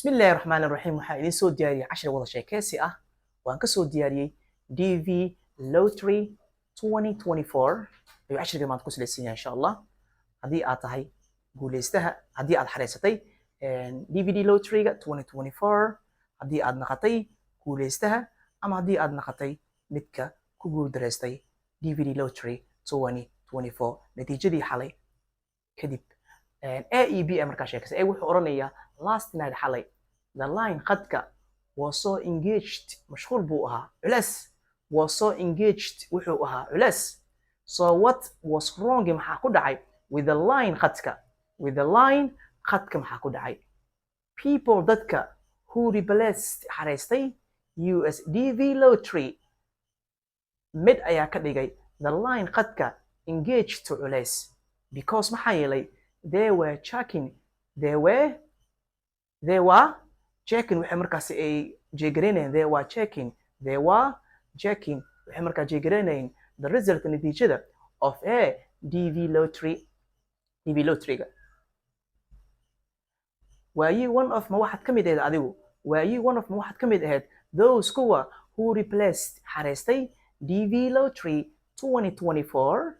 بسم الله الرحمن الرحيم waxaa idin soo diyaariyay cashir wada sheekeysi ah waan ka soo diyaariyay DV Lottery 2024 ayuu cashirka maanta ku saleysan yahay insha Allah hadii aad tahay guuleystaha hadii aad xareysatay DVD Lottery-ga 2024 hadii aad naqatay guuleystaha ama hadii aad naqatay midka ku guuldareestay DVD Lottery 2024 natiijadii xalay kadib AEB markaa sheekaysa wuxuu oranayaa last night xalay the line khadka was so engaged mashquul buu ahaa culas was so engaged wuxuu ahaa culas so what was wrong maxaa ku dhacay with the line khadka maxaa ku dhacay people dadka who replaced xareystay USDV lottery mid ayaa ka dhigay the line khadka engaged to culas because maxaa yeelay they were checking waxay markaas ay jeegareynayeen they were checking waxay markaa jeegareynayeen the result natiijada of a DV lottery-ga were you one of ma waxaad ka mid ahayd adigu those kuwa who replaced xareystay DV lottery 2024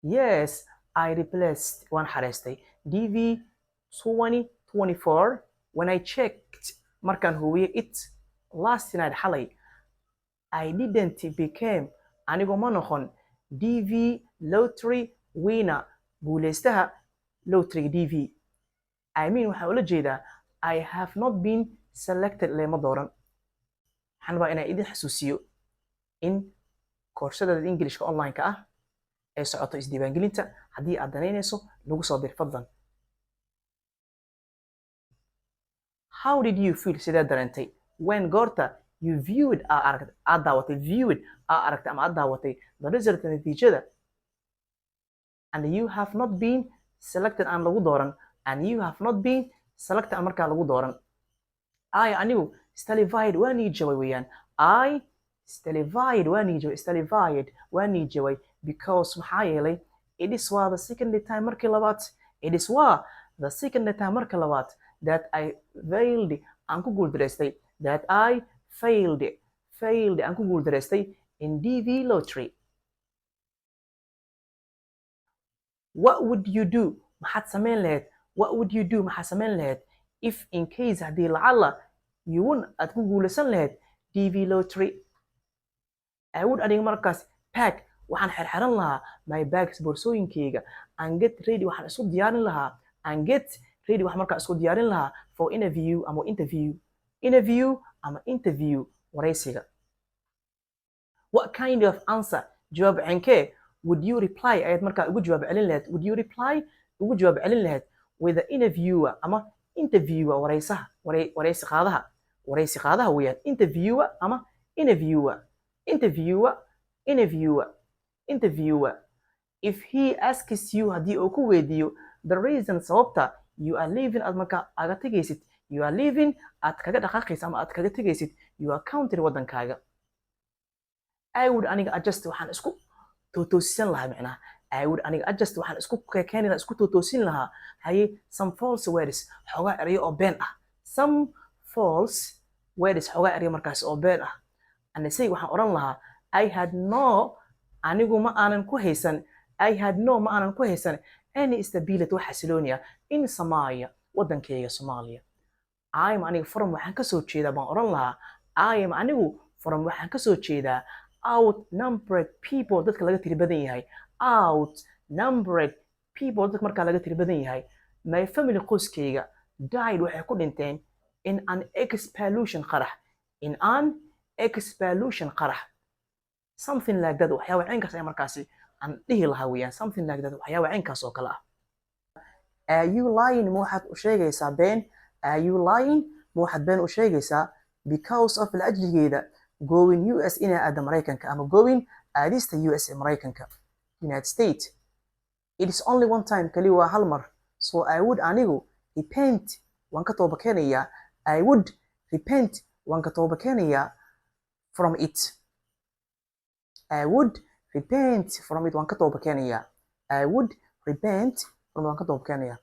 yes I replaced one xareystay DV 2024 when I checked markaan hubiyay it last night xalay I didn't became anigu ma noqon DV lottery winner guuleystaha lottery DV I mean waxaa ula jeedaa I have not been selected lema dooran waxaan rabaa inaan idin xasuusiyo in koorsada Englishka online-ka ah ay socoto isdiiwaangelinta haddii aad danaynayso lagu soo dir fadlan how did you feel sidee dareentay when goorta you viewed aad aragtay ama aad daawatay the result natiijada and you have not been selected aan lagu dooran markaa lagu dooran anigu stalified waa niijaway weeyaan stalified waa niijaway because maxaa yeelay it is waa the second time markii labaad that I failed aan ku guuldareystay aan ku guuldareystay in DV lottery what would you do maxaad samayn lahayd if in case haddii lacala you won aad ku guulaysan lahayd DV lottery I would aniga markaas pack waxaan xirxiran lahaa my bags boorsooyinkayga and get ready waxaan isku diyaarin lahaa for interview wareysiga what kind of answer jawaab cenkee would you reply ayaad markaa ugu jawaab celin lahayd with the interviewer ama interviewer wareysi qaadaha weeyaan interviewer if he asks you haddii uu ku weydiiyo the reason sababta you are leaving aad markaa aga tegaysid aad kaga dhaqaaqaysid ama aad kaga tegaysid your country wadankaaga I would aniga adjust waxaan isku tootoosin lahaa macnaha waxaan isku keenina isku tootoosin lahaa haye some false words xogaa erayo oo been ah markaas oo been ah anasay waxaan oran lahaa I had no ma aanan ku haysan any stability wax xasilooniya in Soomaaliya wadankayga Soomaaliya aniga from waxaan ka soo jeedaa baan oran lahaa waxaan ka soo jeedaa outnumbered people dadka laga tiri badan yahay markaa laga tiri badan yahay my family qoyskayga died waxay ku dhinteen in an explosion qarax something like that waxyaabo caynkaas ay markaasi aan dhihi lahaa weeyaan something like that waxyaabo caynkaas oo kale ah are you lying ma waxaad u sheegaysaa been u sheegaysaa because of laajligeeda going US inaa aada Mareykanka ama going aadista US Mareykanka United States it is only one time kali waa hal mar so I would anigu repent waan ka tooba keenayaa from it waan ka tooba keenayaa